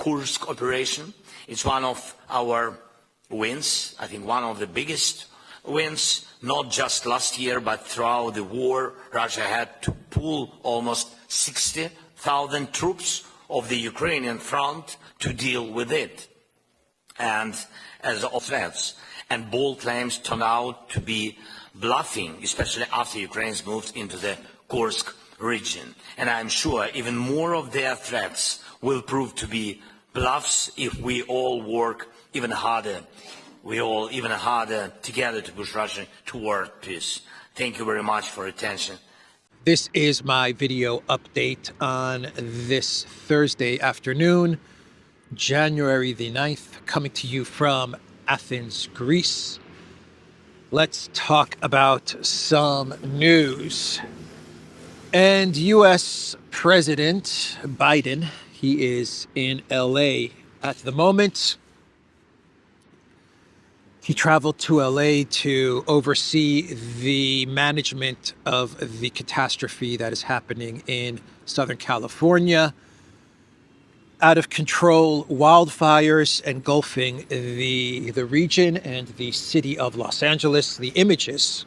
Kursk operation. It's one of our wins, I think one of the biggest wins, not just last year, but throughout the war. Russia had to pull almost 60,000 troops of the Ukrainian front to deal with it. And as of threats, and bold claims turned out to be bluffing, especially after Ukraine's moved into the Kursk region. And I'm sure even more of their threats will prove to be bluffs if we all work even harder. We all even harder together to push Russia toward peace. Thank you very much for your attention. This is my video update on this Thursday afternoon, January the 9th, coming to you from Athens, Greece. Let's talk about some news. And U.S. President Biden, he is in LA at the moment. He traveled to LA to oversee the management of the catastrophe that is happening in Southern California. Out of control wildfires engulfing the region and the city of Los Angeles. The images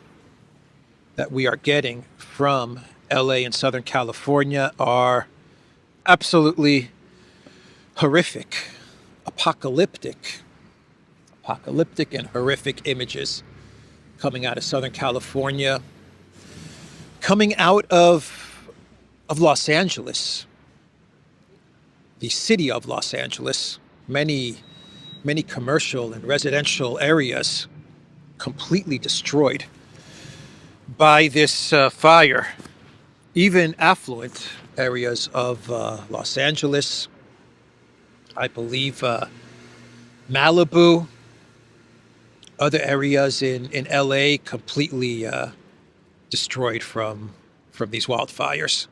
that we are getting from LA and Southern California are absolutely horrific, apocalyptic and horrific images coming out of Southern California, coming out of Los Angeles, the city of Los Angeles. Many commercial and residential areas completely destroyed by this fire. Even affluent areas of Los Angeles, I believe Malibu, other areas in LA completely destroyed from these wildfires.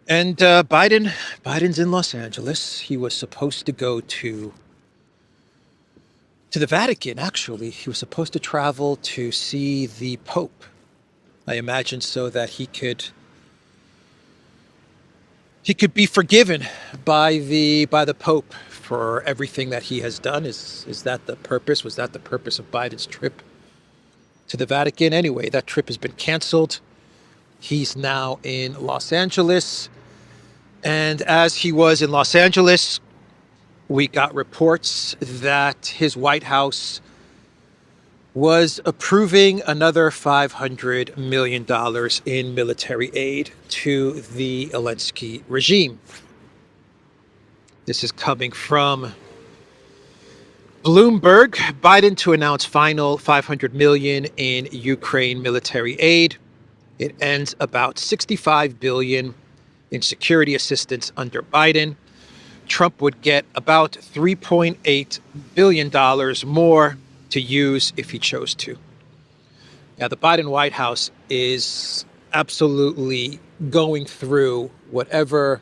And Biden's in Los Angeles. He was supposed to go to the Vatican, actually. He was supposed to travel to see the Pope. I imagine so that he could be forgiven by the Pope for everything that he has done. Is that the purpose? Was that the purpose of Biden's trip to the Vatican? Anyway, that trip has been canceled. He's now in Los Angeles. And as he was in Los Angeles, we got reports that his White House was approving another $500 million in military aid to the Elensky regime. This is coming from Bloomberg. Biden to announce final $500 million in Ukraine military aid. It ends about $65 billion in security assistance under Biden. Trump would get about $3.8 billion more to use if he chose to. Now, the Biden White House is absolutely going through whatever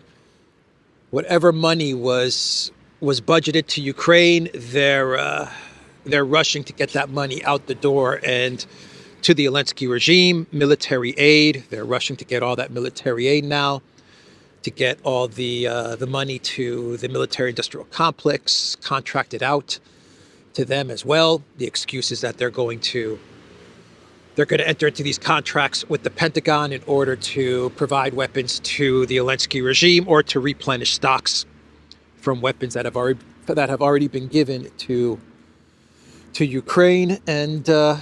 money was budgeted to Ukraine. They're rushing to get that money out the door, and to the Elensky regime, military aid. They're rushing to get all that military aid now, to get all the money to the military-industrial complex contracted out to them as well. The excuse is that they're going to enter into these contracts with the Pentagon in order to provide weapons to the Elensky regime or to replenish stocks from weapons that have already been given to Ukraine. And the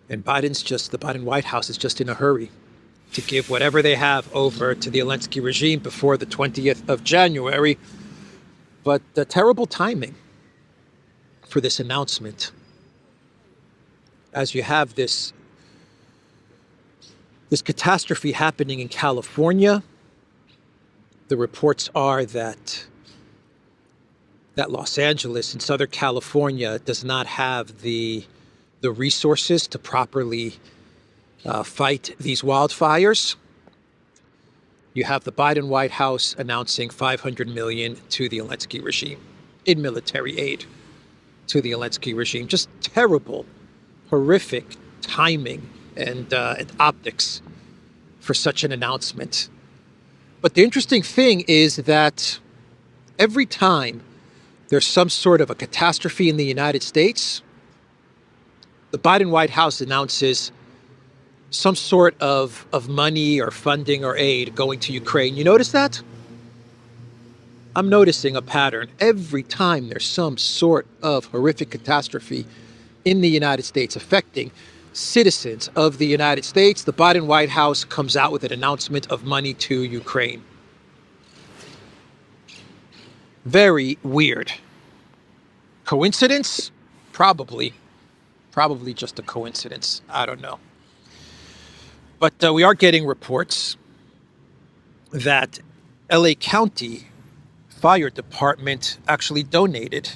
Biden White House is just in a hurry to give whatever they have over to the Elensky regime before the 20th of January. But the terrible timing for this announcement, as you have this catastrophe happening in California. The reports are that Los Angeles and Southern California does not have the resources to properly fight these wildfires. You have the Biden White House announcing $500 million to the Elensky regime in military aid to the Elensky regime. Just terrible, horrific timing and optics for such an announcement. But the interesting thing is that every time there's some sort of a catastrophe in the United States, the Biden White House announces some sort of money or funding or aid going to Ukraine. You notice that? I'm noticing a pattern. Every time there's some sort of horrific catastrophe in the United States affecting citizens of the United States, the Biden White House comes out with an announcement of money to Ukraine. Very weird. Coincidence? Probably. Probably just a coincidence. I don't know. But we are getting reports that LA County Fire Department actually donated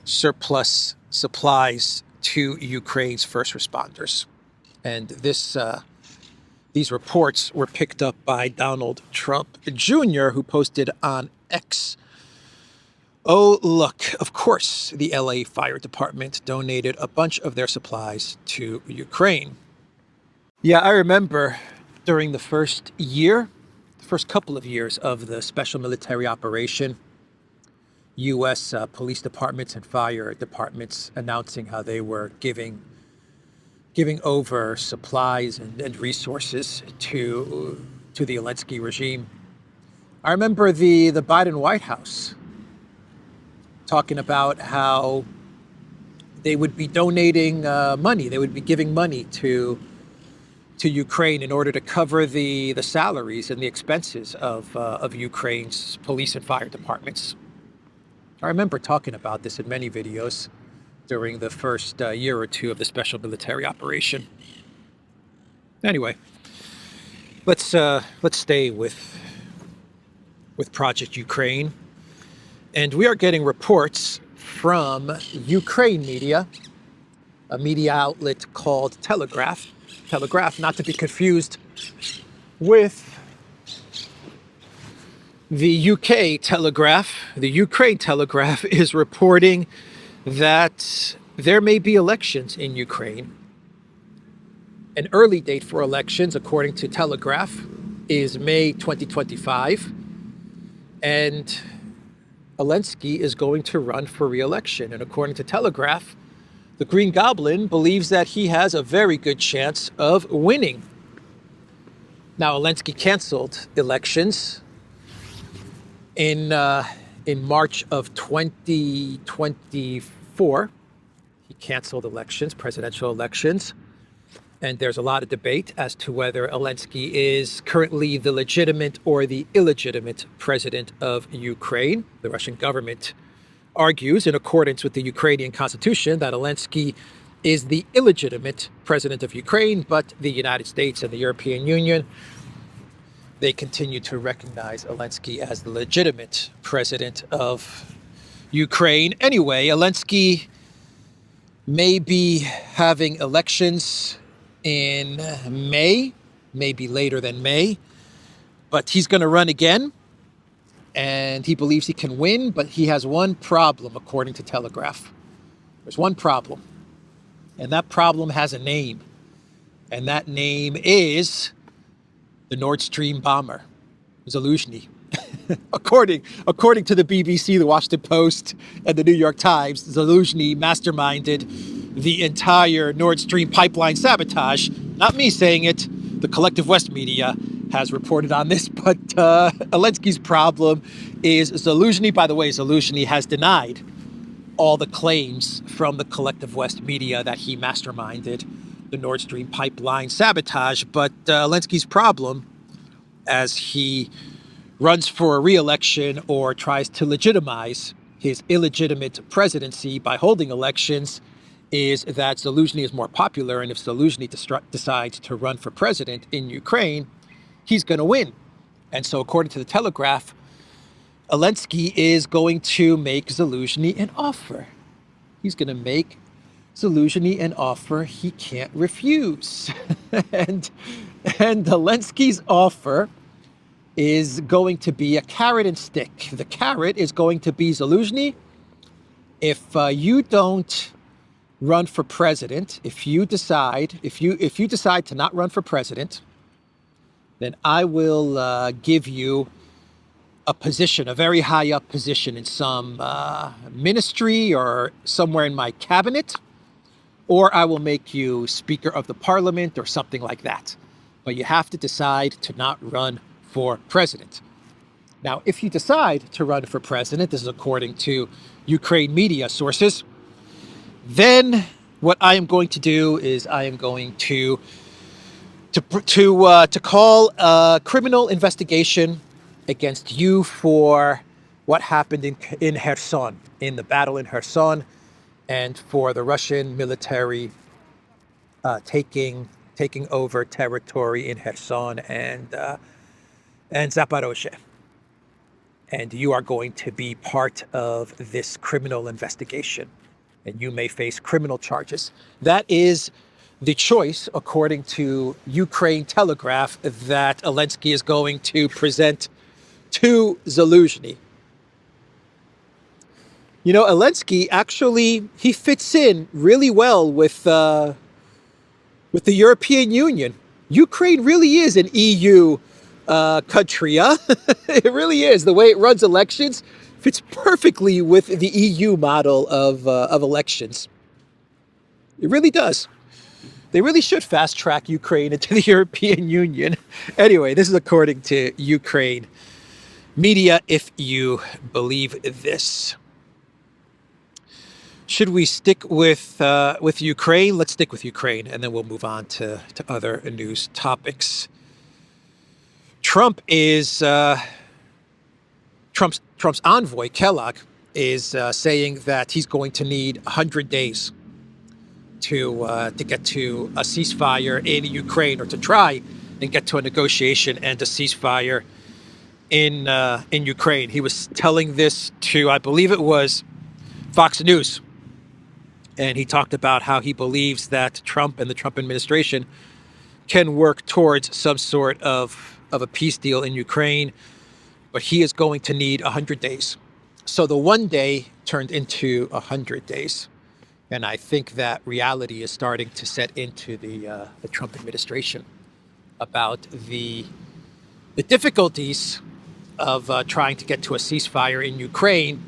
surplus supplies to Ukraine's first responders. And these reports were picked up by Donald Trump Jr., who posted on X. Oh, look, of course, the LA Fire Department donated a bunch of their supplies to Ukraine. Yeah, I remember during the first couple of years of the special military operation, U.S. police departments and fire departments announcing how they were giving over supplies and resources to the Elensky regime. I remember the Biden White House talking about how they would be donating money, they would be giving money to Ukraine in order to cover the salaries and the expenses of Ukraine's police and fire departments. I remember talking about this in many videos during the first year or two of the special military operation. Anyway, let's stay with Project Ukraine, and we are getting reports from Ukraine media, a media outlet called Telegraph, not to be confused with the UK Telegraph. The Ukraine Telegraph is reporting that there may be elections in Ukraine. An early date for elections, according to Telegraph, is May 2025. And Elensky is going to run for re-election. And according to Telegraph, the Green Goblin believes that he has a very good chance of winning. Now, Elensky canceled elections in March of 2024. He canceled elections, presidential elections. And there's a lot of debate as to whether Elensky is currently the legitimate or the illegitimate president of Ukraine. The Russian government argues, in accordance with the Ukrainian constitution, that Elensky is the illegitimate president of Ukraine, but the United States and the European Union, they continue to recognize Elensky as the legitimate president of Ukraine. Anyway, Elensky may be having elections in May, maybe later than May, but he's going to run again, and he believes he can win, but he has one problem, according to Telegraph. There's one problem, and that problem has a name, and that name is the Nord Stream bomber, Zaluzhny. According to the BBC, the Washington Post, and the New York Times, Zaluzhny masterminded the entire Nord Stream pipeline sabotage. Not me saying it. The Collective West media has reported on this, but Elensky's problem is Zaluzhny. By the way, Zaluzhny has denied all the claims from the Collective West media that he masterminded the Nord Stream pipeline sabotage. But Elensky's problem, as he runs for a re-election or tries to legitimize his illegitimate presidency by holding elections, is that Zaluzhny is more popular, and if Zaluzhny decides to run for president in Ukraine, he's going to win. And so, according to the Telegraph, Elensky is going to make Zaluzhny an offer. He's going to make Zaluzhny an offer he can't refuse. and Elensky's offer is going to be a carrot and stick. The carrot is going to be, Zaluzhny, if you don't run for president, if you decide to not run for president, then I will give you a position, a very high up position in some ministry or somewhere in my cabinet, or I will make you Speaker of the Parliament or something like that. But you have to decide to not run for president. Now, if you decide to run for president, this is according to Ukraine media sources, then what I am going to do is I am going to call a criminal investigation against you for what happened in Kherson, in the battle in Kherson, and for the Russian military taking over territory in Kherson and Zaporozhye. And you are going to be part of this criminal investigation, and you may face criminal charges. That is the choice, according to Ukraine Telegraph, that Elensky is going to present to Zelensky. You know, Elensky actually, he fits in really well with the European Union. Ukraine really is an EU country, huh? It really is. The way it runs elections fits perfectly with the EU model of elections. It really does. They really should fast track Ukraine into the European Union. Anyway, this is according to Ukraine media, if you believe this. Should we stick with Ukraine? Let's stick with Ukraine, and then we'll move on to other news topics. Trump's envoy, Kellogg, is saying that he's going to need 100 days to get to a ceasefire in Ukraine, or to try and get to a negotiation and a ceasefire in Ukraine. He was telling this to, I believe it was Fox News, and he talked about how he believes that Trump and the Trump administration can work towards some sort of a peace deal in Ukraine, but he is going to need 100 days. So the one day turned into 100 days. And I think that reality is starting to set into the Trump administration about the difficulties of trying to get to a ceasefire in Ukraine,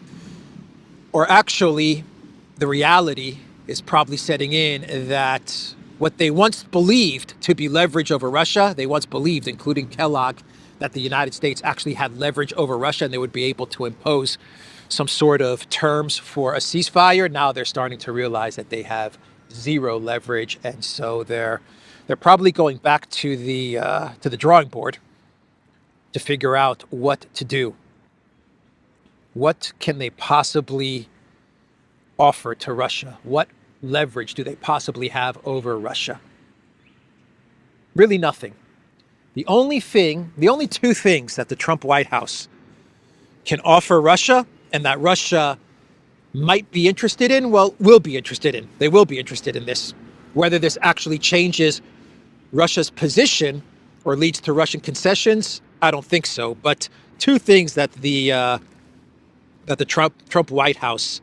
or actually the reality is probably setting in that what they once believed to be leverage over Russia, they once believed, including Kellogg, that the United States actually had leverage over Russia and they would be able to impose some sort of terms for a ceasefire. Now they're starting to realize that they have zero leverage, and so they're probably going back to the drawing board to figure out what to do. What can they possibly offer to Russia? What leverage do they possibly have over Russia? Really nothing. The only two things that the Trump White House can offer Russia, and that Russia might be interested in, will be interested in. They will be interested in this. Whether this actually changes Russia's position or leads to Russian concessions, I don't think so. But two things that the Trump White House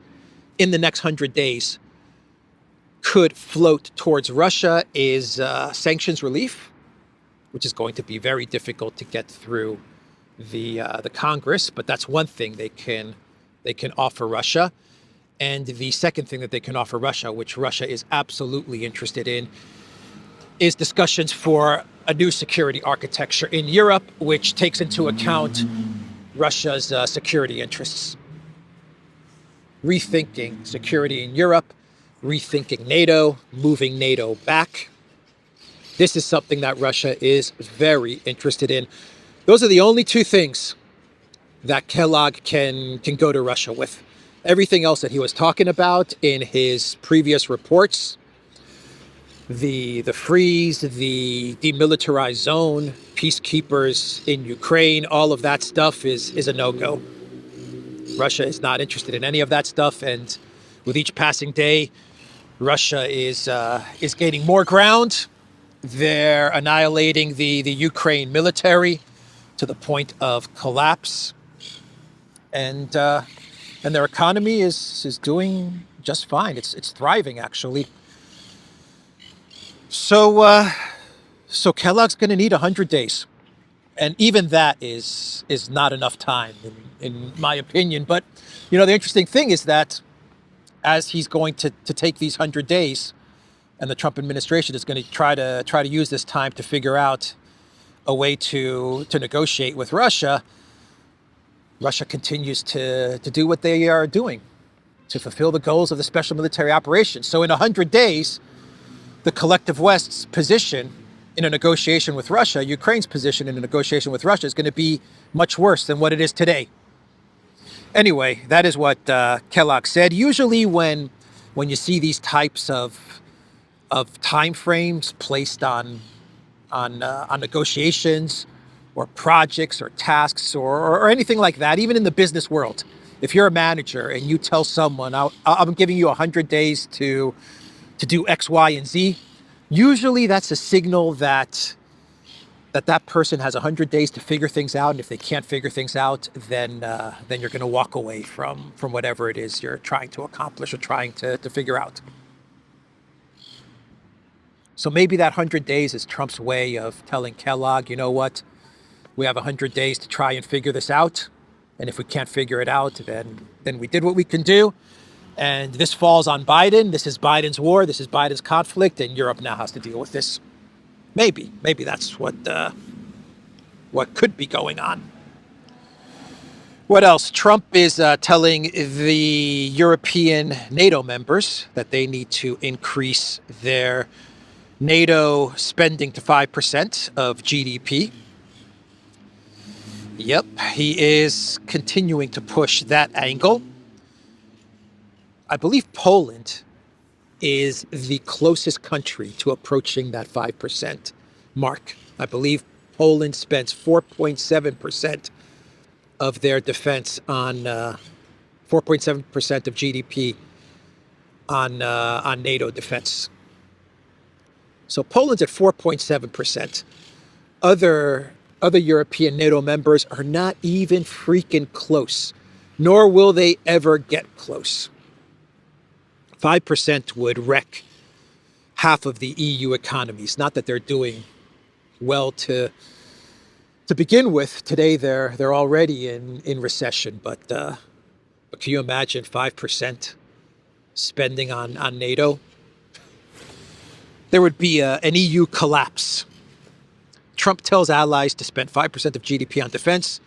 in the next 100 days could float towards Russia is sanctions relief, which is going to be very difficult to get through the Congress, but that's one thing they can offer Russia. And the second thing that they can offer Russia, which Russia is absolutely interested in, is discussions for a new security architecture in Europe, which takes into account Russia's security interests. Rethinking security in Europe, rethinking NATO, moving NATO back. This is something that Russia is very interested in. Those are the only two things that Kellogg can go to Russia with. Everything else that he was talking about in his previous reports, the freeze, the demilitarized zone, peacekeepers in Ukraine, all of that stuff is a no-go. Russia is not interested in any of that stuff, and with each passing day, Russia is gaining more ground. They're annihilating the Ukraine military to the point of collapse. And their economy is doing just fine. It's thriving, actually. So Kellogg's going to need 100 days. And even that is not enough time, in my opinion. But, you know, the interesting thing is that as he's going to take these 100 days, and the Trump administration is going to try to use this time to figure out a way to negotiate with Russia, Russia continues to do what they are doing, to fulfill the goals of the special military operation. So in 100 days, the collective West's position in a negotiation with Russia, Ukraine's position in a negotiation with Russia, is going to be much worse than what it is today. Anyway, that is what Kellogg said. Usually when you see these types of time frames placed on negotiations or projects or tasks or anything like that, even in the business world, if you're a manager and you tell someone, I'm giving you 100 days to do X, Y, and Z, usually that's a signal that person has 100 days to figure things out. And if they can't figure things out, then you're going to walk away from whatever it is you're trying to accomplish or trying to figure out. So maybe that 100 days is Trump's way of telling Kellogg, you know what, we have 100 days to try and figure this out. And if we can't figure it out, then we did what we can do. And this falls on Biden. This is Biden's war. This is Biden's conflict. And Europe now has to deal with this. Maybe that's what could be going on. What else? Trump is telling the European NATO members that they need to increase their NATO spending to 5% of GDP. Yep, he is continuing to push that angle. I believe Poland is the closest country to approaching that 5% mark. I believe Poland spends 4.7% of their defense on 4.7% of GDP on NATO defense. So Poland's at 4.7%. Other European NATO members are not even freaking close, nor will they ever get close. 5% would wreck half of the EU economies. Not that they're doing well to begin with. Today they're already in recession, but can you imagine 5% spending on NATO? There would be an EU collapse. Trump tells allies to spend 5% of GDP on defense.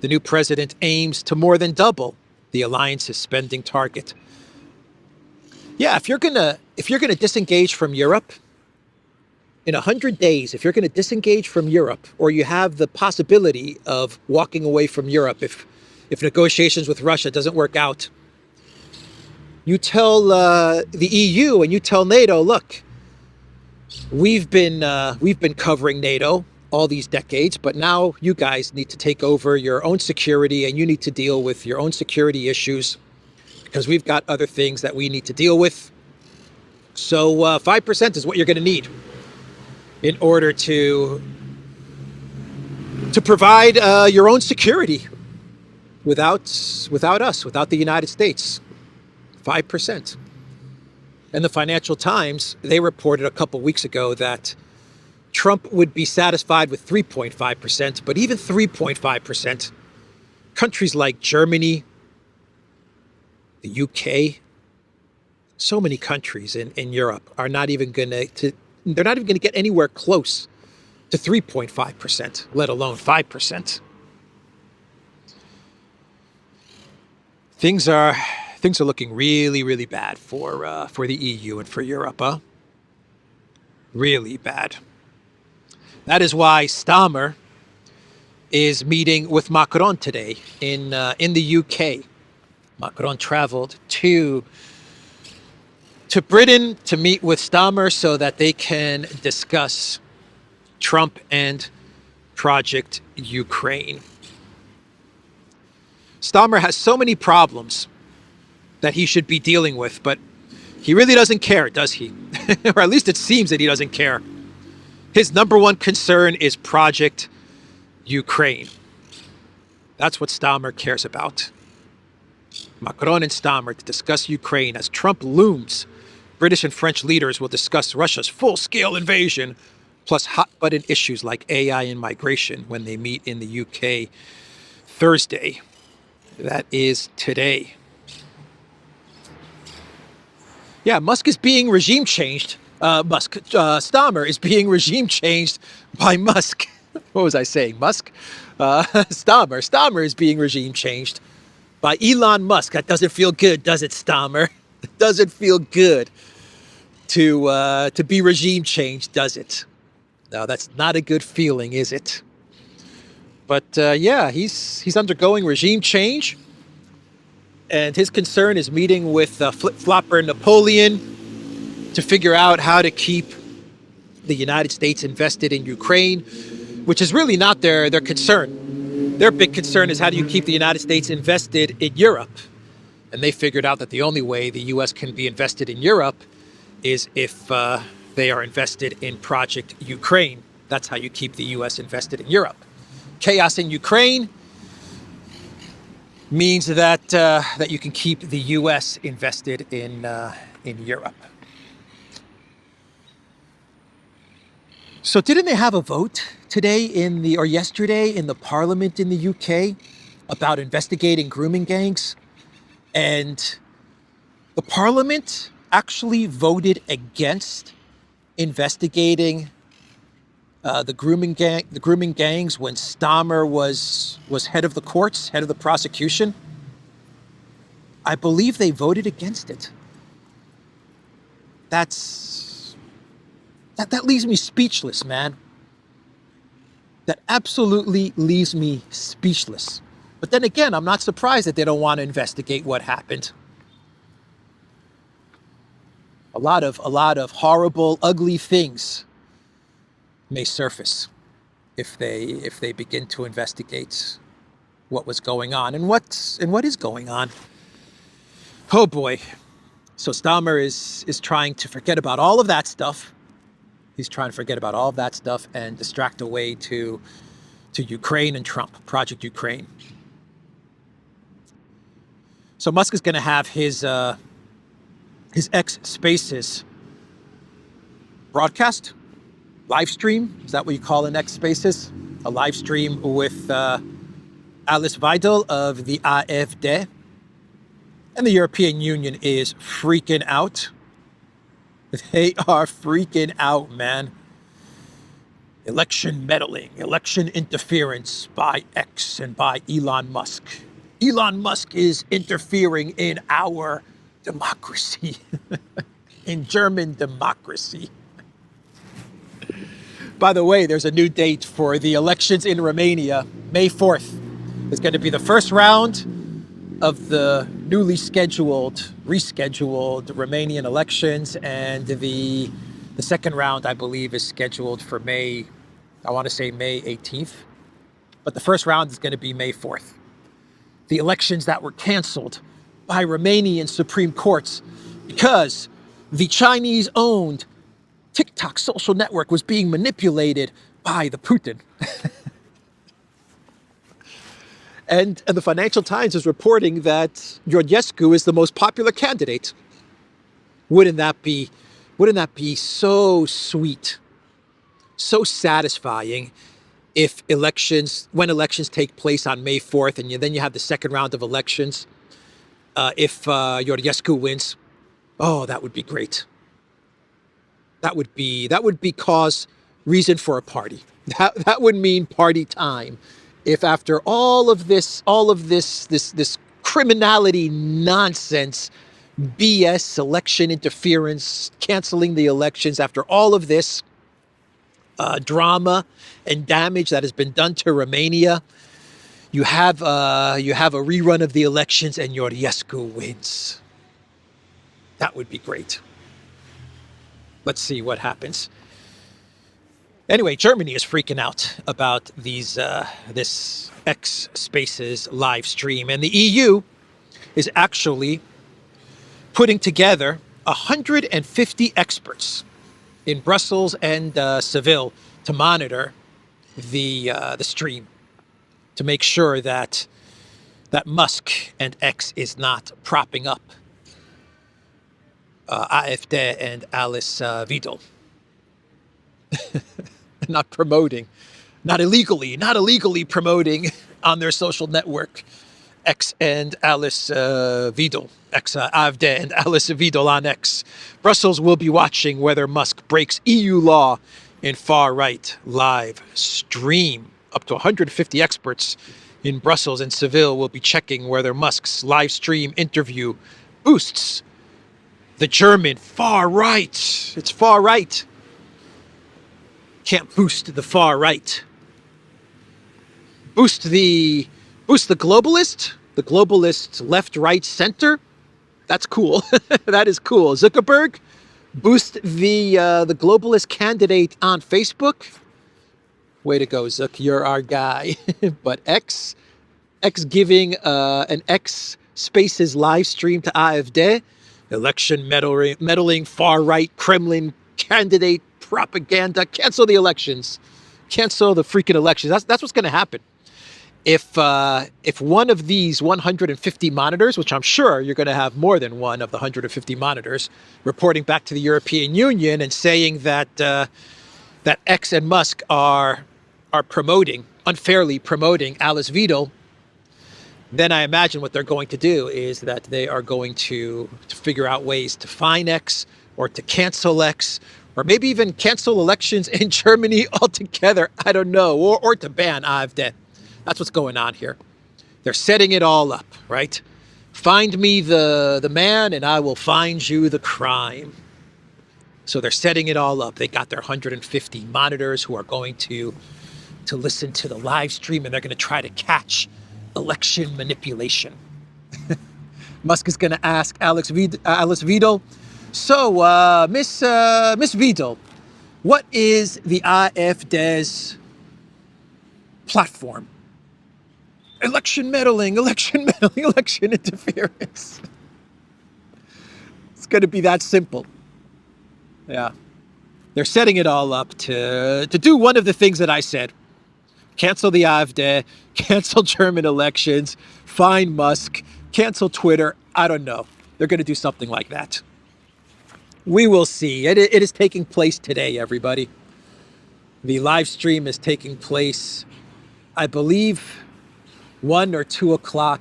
The new president aims to more than double the alliance's spending target. Yeah, if you're gonna disengage from Europe in 100 days, if you're gonna disengage from Europe, or you have the possibility of walking away from Europe if negotiations with Russia doesn't work out, you tell the EU and you tell NATO, look, we've been covering NATO all these decades, but now you guys need to take over your own security and you need to deal with your own security issues, because we've got other things that we need to deal with. So 5% is what you're going to need in order to provide your own security without us, without the United States. 5%. And the Financial Times, they reported a couple weeks ago that Trump would be satisfied with 3.5%, but even 3.5%, countries like Germany, the UK, so many countries in Europe are not even going to get anywhere close to 3.5%, let alone 5%. Things are looking really, really bad for the EU and for Europe, huh? Really bad. That is why Stammer is meeting with Macron today in the UK. Macron traveled to Britain to meet with Stammer so that they can discuss Trump and Project Ukraine. Stammer has so many problems that he should be dealing with, but he really doesn't care, does he? Or at least it seems that he doesn't care. His number one concern is Project Ukraine. That's what Stammer cares about. Macron and Stammer to discuss Ukraine as Trump looms. British and French leaders will discuss Russia's full-scale invasion plus hot-button issues like AI and migration when they meet in the UK Thursday. That is today. Yeah, Musk is being regime changed. Starmer is being regime changed by Musk. What was I saying? Musk? Starmer is being regime changed by Elon Musk. That doesn't feel good, does it, Starmer? It doesn't feel good to be regime changed, does it? No, that's not a good feeling, is it? But yeah, he's undergoing regime change. And his concern is meeting with flip-flopper Napoleon to figure out how to keep the United States invested in Ukraine, which is really not their concern. Their big concern is how do you keep the United States invested in Europe? And they figured out that the only way the U.S. can be invested in Europe is if they are invested in Project Ukraine. That's how you keep the U.S. invested in Europe. Chaos in Ukraine means that that you can keep the U.S. invested in Europe. So didn't they have a vote today or yesterday in the parliament in the UK about investigating grooming gangs? And the parliament actually voted against investigating the grooming gangs when Starmer was head of the courts, head of the prosecution. I believe they voted against it. That leaves me speechless, man. That absolutely leaves me speechless. But then again, I'm not surprised that they don't want to investigate what happened. A lot of horrible, ugly things may surface if they begin to investigate what was going on and what is going on. Oh boy. So Starmer is trying to forget about all of that stuff. He's trying to forget about all of that stuff and distract away to Ukraine and Trump, Project Ukraine. So Musk is going to have his X Spaces broadcast, live stream. Is that what you call an X Spaces? A live stream with Alice Weidel of the AfD. And the European Union is freaking out. They are freaking out, man. Election meddling, election interference by X and by Elon Musk. Elon Musk is interfering in our democracy, in German democracy. By the way, there's a new date for the elections in Romania, May 4th. It's going to be the first round of the newly rescheduled Romanian elections, and the second round, I believe, is scheduled for May 18th. But the first round is going to be May 4th. The elections that were canceled by Romanian Supreme Courts because the Chinese-owned TikTok social network was being manipulated by the Putin. And the Financial Times is reporting that Georgescu is the most popular candidate. Wouldn't that be so sweet, so satisfying if when elections take place on May 4th and then you have the second round of elections, if Georgescu wins, oh, that would be great. That would be reason for a party. That would mean party time. If after all of this criminality nonsense, BS, election interference, canceling the elections, after all of this drama and damage that has been done to Romania, you have a rerun of the elections and Georgescu wins. That would be great. Let's see what happens. Anyway, Germany is freaking out about this X Spaces live stream, and the EU is actually putting together 150 experts in Brussels and Seville to monitor the stream, to make sure that Musk and X is not propping up AfD and Alice Weidel. not promoting, not illegally promoting on their social network. X and Alice Vidal, X AfD and Alice Vidal on X. Brussels will be watching whether Musk breaks EU law in far-right live stream. Up to 150 experts in Brussels and Seville will be checking whether Musk's live stream interview boosts the German far right. It's far right. Can't boost the far right. Boost the globalist left, right, center. That's cool. That is cool. Zuckerberg, boost the globalist candidate on Facebook. Way to go, Zuck. You're our guy. But X giving an X Spaces live stream to AfD. Election meddling far right Kremlin candidate propaganda. Cancel the elections. Cancel the freaking elections. That's what's going to happen. If one of these 150 monitors, which I'm sure you're going to have more than one of the 150 monitors, reporting back to the European Union and saying that that X and Musk are unfairly promoting Alice Vidal, then I imagine what they're going to do is that they are going to figure out ways to fine X or to cancel X, or maybe even cancel elections in Germany altogether. I don't know, or to ban AfD. That's what's going on here. They're setting it all up, right? Find me the man and I will find you the crime. So they're setting it all up. They got their 150 monitors who are going to listen to the live stream, and they're going to try to catch election manipulation. Musk is going to ask Alice Vidal, so Miss Vidal, what is the AfD's platform? Election meddling, election interference. It's going to be that simple. Yeah. They're setting it all up to do one of the things that I said. Cancel the AfD, cancel German elections, fine Musk, cancel Twitter. I don't know. They're going to do something like that. We will see. It is taking place today, everybody. The live stream is taking place, I believe, 1 or 2 o'clock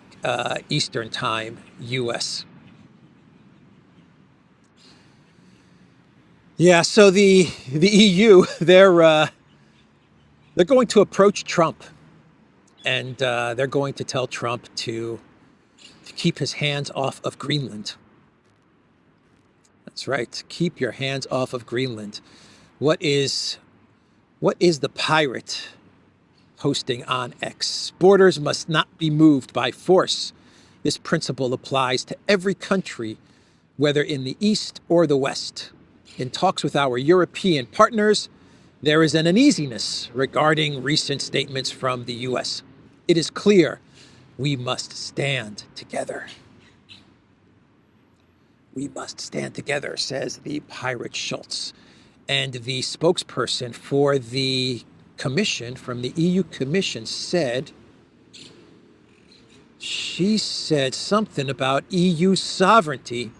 Eastern time, U.S. Yeah, so the EU, they're going to approach Trump, and they're going to tell Trump to keep his hands off of Greenland. That's right. Keep your hands off of Greenland. What is the pirate posting on X? Borders must not be moved by force. This principle applies to every country, whether in the East or the West. In talks with our European partners, there is an uneasiness regarding recent statements from the U.S. It is clear we must stand together. We must stand together, says the pirate Schultz. And the spokesperson for the Commission, from the EU Commission, she said something about EU sovereignty.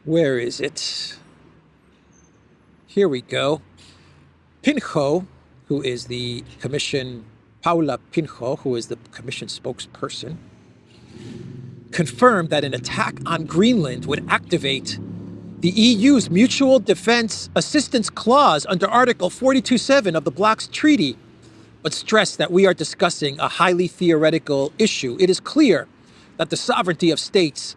Where is it? Here we go. Pinho, who is the Commission, Paula Pinho, who is the Commission spokesperson, confirmed that an attack on Greenland would activate the EU's Mutual Defense Assistance Clause under Article 42.7 of the Bloc's Treaty, but stressed that we are discussing a highly theoretical issue. It is clear that the sovereignty of states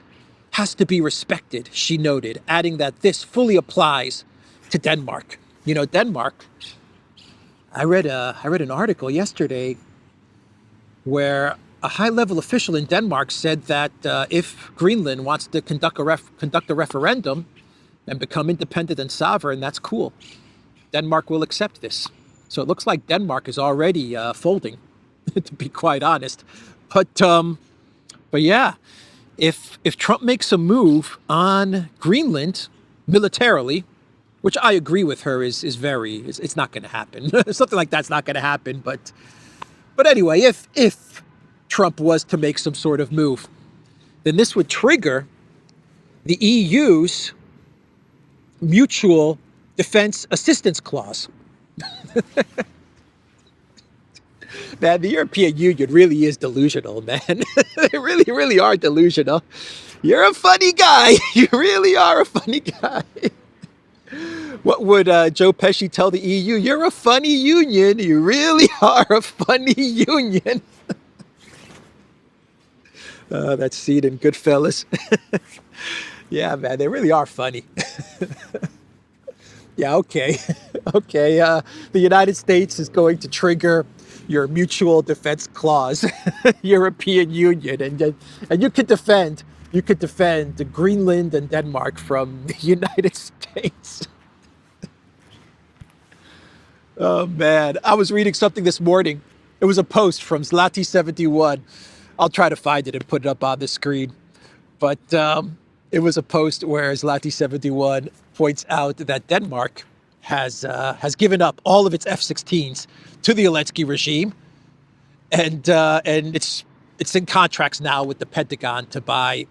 has to be respected, she noted, adding that this fully applies to Denmark. You know, Denmark, I read an article yesterday where a high-level official in Denmark said that if Greenland wants to conduct a referendum and become independent and sovereign, that's cool. Denmark will accept this. So it looks like Denmark is already folding, to be quite honest. But yeah, if Trump makes a move on Greenland militarily, which I agree with her is it's not going to happen. Something like that's not going to happen. But anyway, if Trump was to make some sort of move, then this would trigger the EU's Mutual defense assistance clause. Man, the European Union really is delusional, man. They really, really are delusional. You're a funny guy. You really are a funny guy. What would Joe Pesci tell the EU? You're a funny union. You really are a funny union. That scene in Goodfellas. Yeah, man, they really are funny. Yeah, okay. Okay, the United States is going to trigger your mutual defense clause, European Union, and you could defend Greenland and Denmark from the United States. Oh man, I was reading something this morning. It was a post from Zlati71. I'll try to find it and put it up on the screen. But it was a post where Zlati71 points out that Denmark has given up all of its F-16s to the Elensky regime, and it's in contracts now with the Pentagon to buy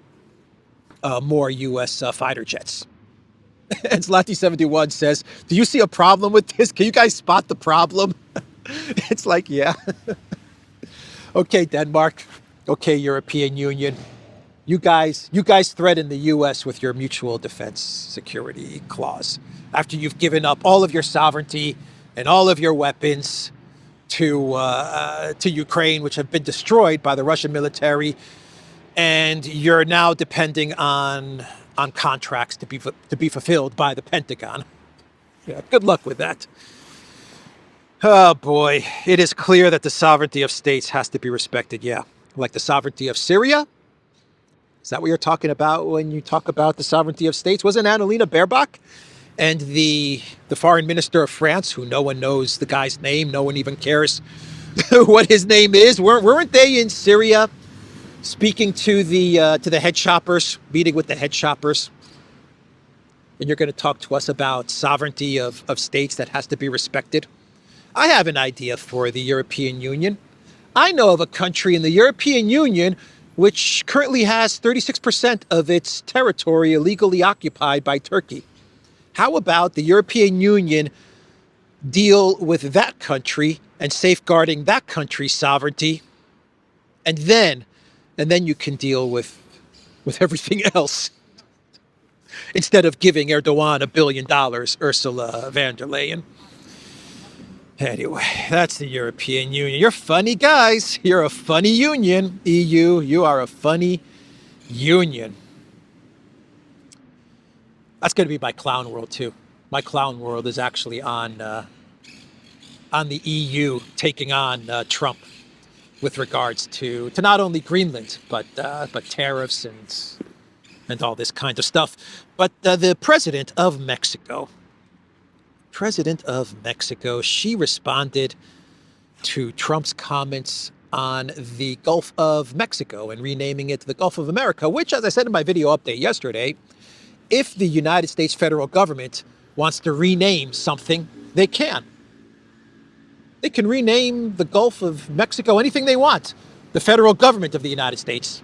more U.S. Fighter jets. And Zlati71 says, "Do you see a problem with this? Can you guys spot the problem?" It's like, yeah. Okay, Denmark. Okay, European Union. You guys threaten the U.S. with your mutual defense security clause after you've given up all of your sovereignty and all of your weapons to Ukraine, which have been destroyed by the Russian military, and you're now depending on contracts to be fulfilled by the Pentagon. Yeah, good luck with that. Oh boy, it is clear that the sovereignty of states has to be respected. Yeah, like the sovereignty of Syria. Is that what you're talking about when you talk about the sovereignty of states? Wasn't Annalena Baerbock and the foreign minister of France, who no one knows the guy's name, no one even cares what his name is? Weren't they in Syria speaking to the head shoppers, meeting with the head shoppers? And you're going to talk to us about sovereignty of states that has to be respected? I have an idea for the European Union. I know of a country in the European Union which currently has 36% of its territory illegally occupied by Turkey. How about the European Union deal with that country and safeguarding that country's sovereignty, and then you can deal with everything else instead of giving Erdogan $1 billion, Ursula von der Leyen. Anyway, that's the European Union. You're funny guys. You're a funny union. EU, you are a funny union. That's going to be my clown world too. My clown world is actually on the EU taking on Trump with regards to not only Greenland but tariffs and all this kind of stuff. But the president of Mexico. She responded to Trump's comments on the Gulf of Mexico and renaming it the Gulf of America, which, as I said in my video update yesterday, if the United States federal government wants to rename something, they can. They can rename the Gulf of Mexico anything they want. The federal government of the United States.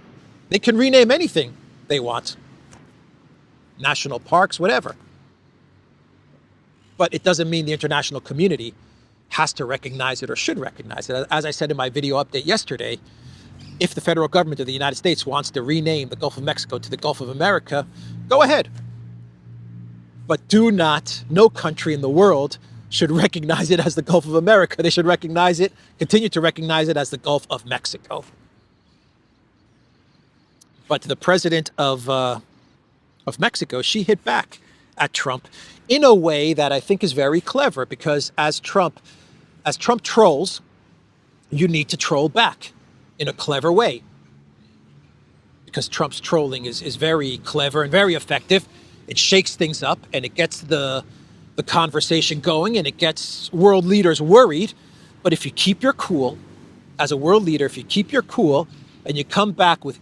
They can rename anything they want. National parks, whatever. But it doesn't mean the international community has to recognize it or should recognize it. As I said in my video update yesterday, if the federal government of the United States wants to rename the Gulf of Mexico to the Gulf of America, go ahead. But no country in the world should recognize it as the Gulf of America. They should continue to recognize it as the Gulf of Mexico. But the president of Mexico, she hit back at Trump in a way that I think is very clever, because as Trump trolls, you need to troll back in a clever way. Because Trump's trolling is very clever and very effective. It shakes things up and it gets the conversation going and it gets world leaders worried. But if you keep your cool, as a world leader, if you keep your cool and you come back with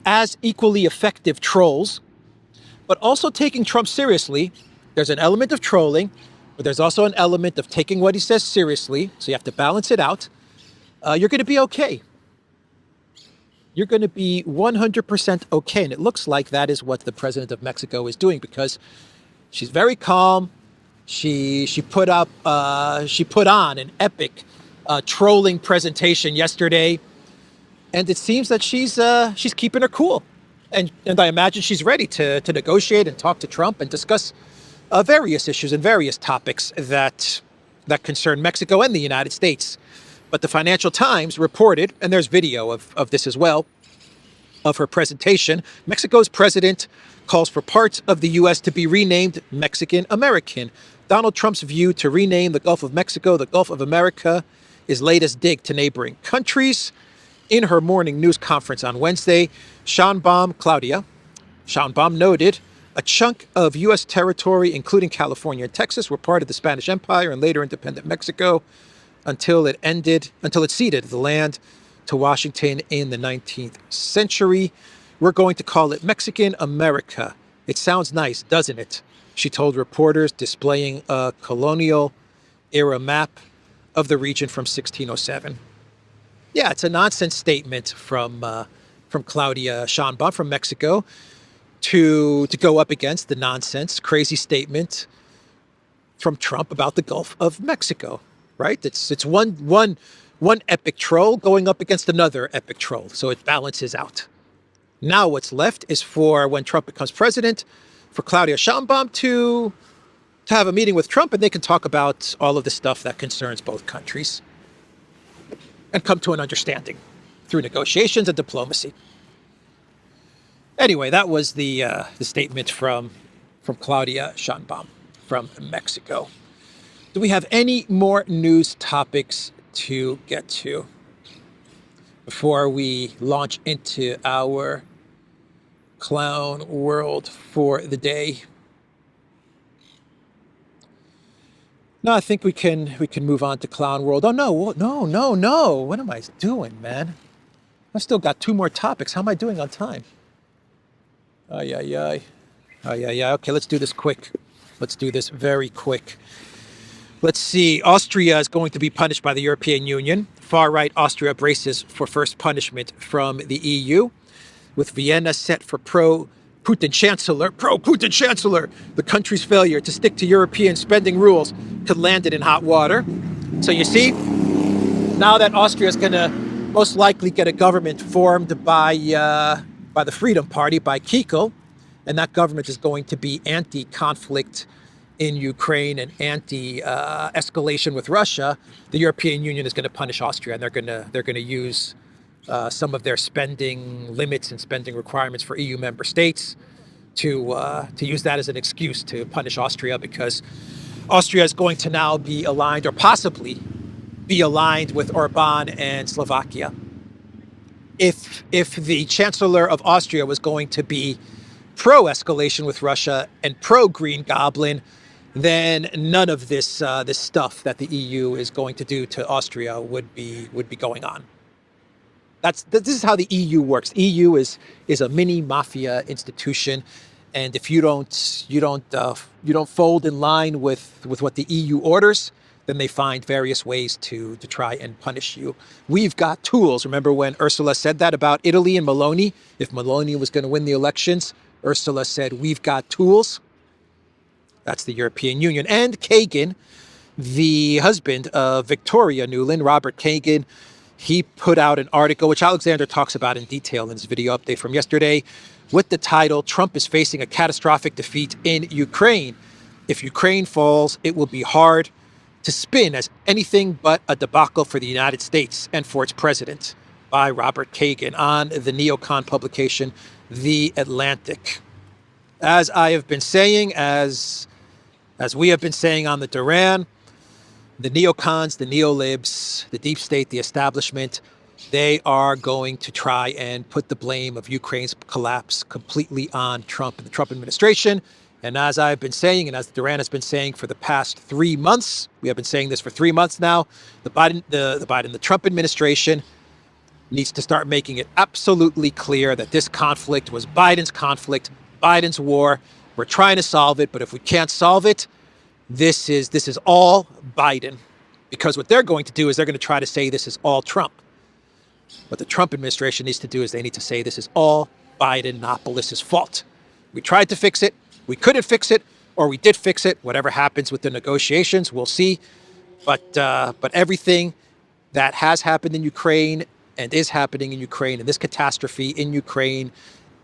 as equally effective trolls, but also taking Trump seriously, there's an element of trolling, but there's also an element of taking what he says seriously. So you have to balance it out. You're going to be okay. You're going to be 100% okay. And it looks like that is what the president of Mexico is doing, because She's very calm. She put on an epic trolling presentation yesterday, and it seems that she's keeping her cool, and I imagine she's ready to negotiate and talk to Trump and discuss various issues and various topics that concern Mexico and the United States. But the Financial Times reported, and there's video of this as well, of her presentation. Mexico's president calls for parts of the U.S. to be renamed Mexican American. Donald Trump's view to rename the Gulf of Mexico the Gulf of America, his latest dig to neighboring countries. In her morning news conference on Wednesday, Claudia Sheinbaum noted a chunk of U.S. territory, including California and Texas, were part of the Spanish Empire and later independent Mexico until it ceded the land to Washington in the 19th century. We're going to call it Mexican America. It sounds nice, doesn't it? She told reporters, displaying a colonial era map of the region from 1607. Yeah, it's a nonsense statement from Claudia Sheinbaum from Mexico to go up against the nonsense, crazy statement from Trump about the Gulf of Mexico, right? It's one epic troll going up against another epic troll, so it balances out. Now what's left is for when Trump becomes president, for Claudia Sheinbaum to have a meeting with Trump, and they can talk about all of the stuff that concerns both countries and come to an understanding through negotiations and diplomacy. Anyway, that was the statement from Claudia Sheinbaum from Mexico. Do we have any more news topics to get to before we launch into our clown world for the day? No, I think we can move on to clown world. Oh no! What am I doing, man? I've still got 2 more topics. How am I doing on time? Okay, let's do this quick. Let's do this very quick. Let's see. Austria is going to be punished by the European Union. Far-right Austria braces for first punishment from the EU, with Vienna set for pro-Putin Chancellor. The country's failure to stick to European spending rules could land it in hot water. So you see, now that Austria is going to most likely get a government formed by the Freedom Party, by Kikel, and that government is going to be anti-conflict in Ukraine and anti-escalation with Russia. The European Union is going to punish Austria, and they're going to use some of their spending limits and spending requirements for EU member states to use that as an excuse to punish Austria, because Austria is going to now be aligned, or possibly be aligned, with Orban and Slovakia. If the Chancellor of Austria was going to be pro-escalation with Russia and pro-Green Goblin, then none of this stuff that the EU is going to do to Austria would be going on. This is how the EU works. EU is a mini mafia institution, and if you don't fold in line with what the EU orders, then they find various ways to try and punish you. We've got tools. Remember when Ursula said that about Italy and Meloni? If Meloni was going to win the elections, Ursula said, we've got tools. That's the European Union. And Kagan, the husband of Victoria Nuland, Robert Kagan, he put out an article, which Alexander talks about in detail in his video update from yesterday, with the title, Trump is facing a catastrophic defeat in Ukraine. If Ukraine falls, it will be hard to spin as anything but a debacle for the United States and for its president, by Robert Kagan on the Neocon publication, The Atlantic. As I have been saying, as we have been saying on the Duran, the neocons, the neolibs, the deep state, the establishment, they are going to try and put the blame of Ukraine's collapse completely on Trump and the Trump administration. And as I've been saying, and as Duran has been saying for the past 3 months, we have been saying this for 3 months now, the Trump administration needs to start making it absolutely clear that this conflict was Biden's conflict, Biden's war. We're trying to solve it, but if we can't solve it, this is all Biden. Because what they're going to do is they're going to try to say this is all Trump. What the Trump administration needs to do is they need to say this is all Biden-nopolis's fault. We tried to fix it, we couldn't fix it, or we did fix it. Whatever happens with the negotiations, we'll see. But everything that has happened in Ukraine and is happening in Ukraine, and this catastrophe in Ukraine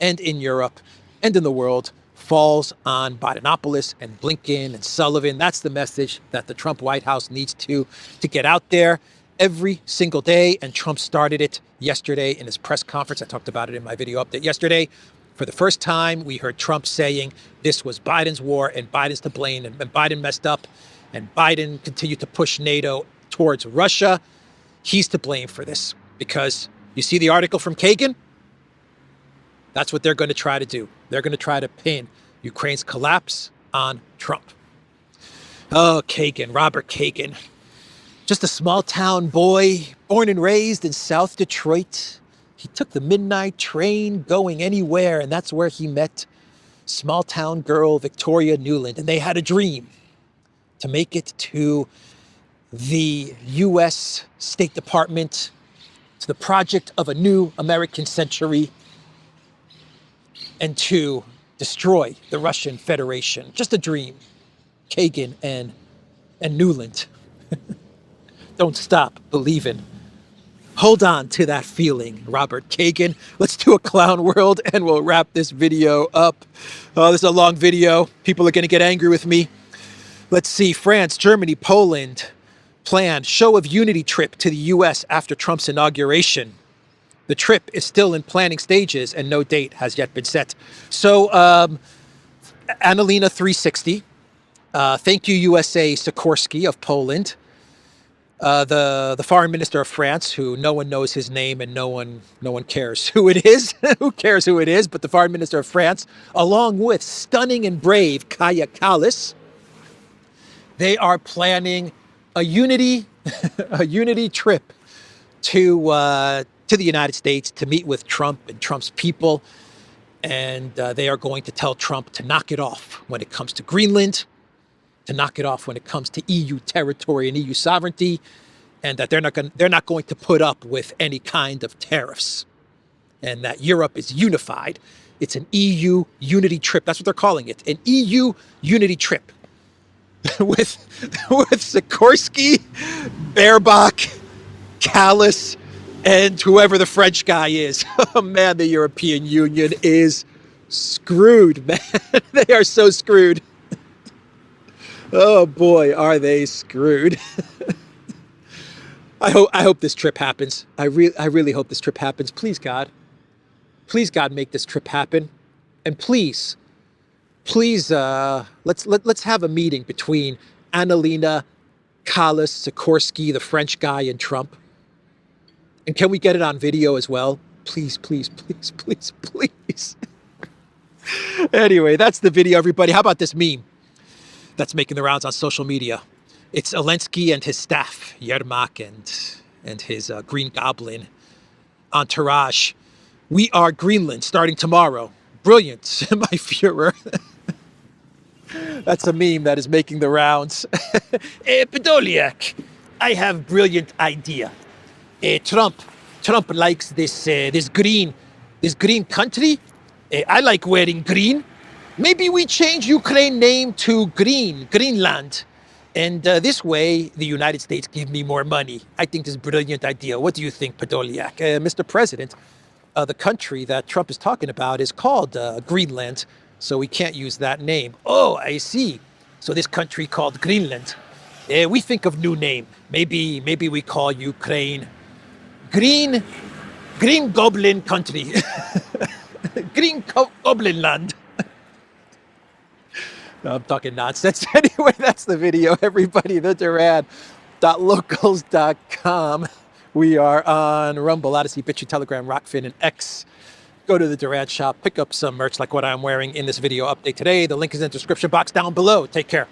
and in Europe and in the world, falls on Bidenopolis and Blinken and Sullivan. That's the message that the Trump White House needs to get out there every single day. And Trump started it yesterday in his press conference. I talked about it in my video update yesterday. For the first time, we heard Trump saying this was Biden's war and Biden's to blame, and Biden messed up, and Biden continued to push NATO towards Russia. He's to blame for this, because you see the article from Kagan? That's what they're going to try to do. They're going to try to pin Ukraine's collapse on Trump. Oh, Kagan, Robert Kagan. Just a small town boy, born and raised in South Detroit. He took the midnight train going anywhere, and that's where he met small town girl Victoria Nuland. And they had a dream to make it to the U.S. State Department, to the project of a new American century, and to destroy the Russian Federation. Just a dream. Kagan and Nuland. Don't stop believing. Hold on to that feeling, Robert Kagan. Let's do a clown world and we'll wrap this video up. Oh, this is a long video. People are going to get angry with me. Let's see. France, Germany, Poland planned show of unity trip to the U.S. after Trump's inauguration. The trip is still in planning stages and no date has yet been set. So, Annalena 360, thank you USA Sikorsky of Poland, the foreign minister of France, who no one knows his name and no one cares who it is. Who cares who it is? But the foreign minister of France, along with stunning and brave Kaya Kallas, they are planning a unity trip to the United States to meet with Trump and Trump's people. And they are going to tell Trump to knock it off when it comes to Greenland, to knock it off when it comes to EU territory and EU sovereignty, and that they're not going to put up with any kind of tariffs, and that Europe is unified. It's an EU unity trip. That's what they're calling it, an EU unity trip with Sikorsky, Baerbock, Kallas, and whoever the French guy is. Oh, man, the European Union is screwed, man. They are so screwed. Oh, boy, are they screwed. I hope this trip happens. I really hope this trip happens. Please, God. Please, God, make this trip happen. And please, let's have a meeting between Annalena, Kallas, Sikorsky, the French guy, and Trump. And can we get it on video as well? Please, please, please, please, please. Anyway, that's the video, everybody. How about this meme that's making the rounds on social media? It's Elensky and his staff, Yermak and his Green Goblin entourage. We are Greenland starting tomorrow. Brilliant, my Führer. That's a meme that is making the rounds. Podolyak, I have brilliant idea. Trump likes this green country. I like wearing green. Maybe we change Ukraine name to Greenland. And this way, the United States give me more money. I think this is a brilliant idea. What do you think, Podolyak? Mr. President, the country that Trump is talking about is called Greenland, so we can't use that name. Oh, I see. So this country called Greenland. We think of new name. Maybe we call Ukraine Green Goblin Country. Goblin Land. No, I'm talking nonsense. Anyway, that's the video, everybody. The Duran.locals.com. We are on Rumble, ODYSEE, BitChute, Telegram, Rockfin, and X. Go to the Duran shop, pick up some merch like what I'm wearing in this video update today. The link is in the description box down below. Take care.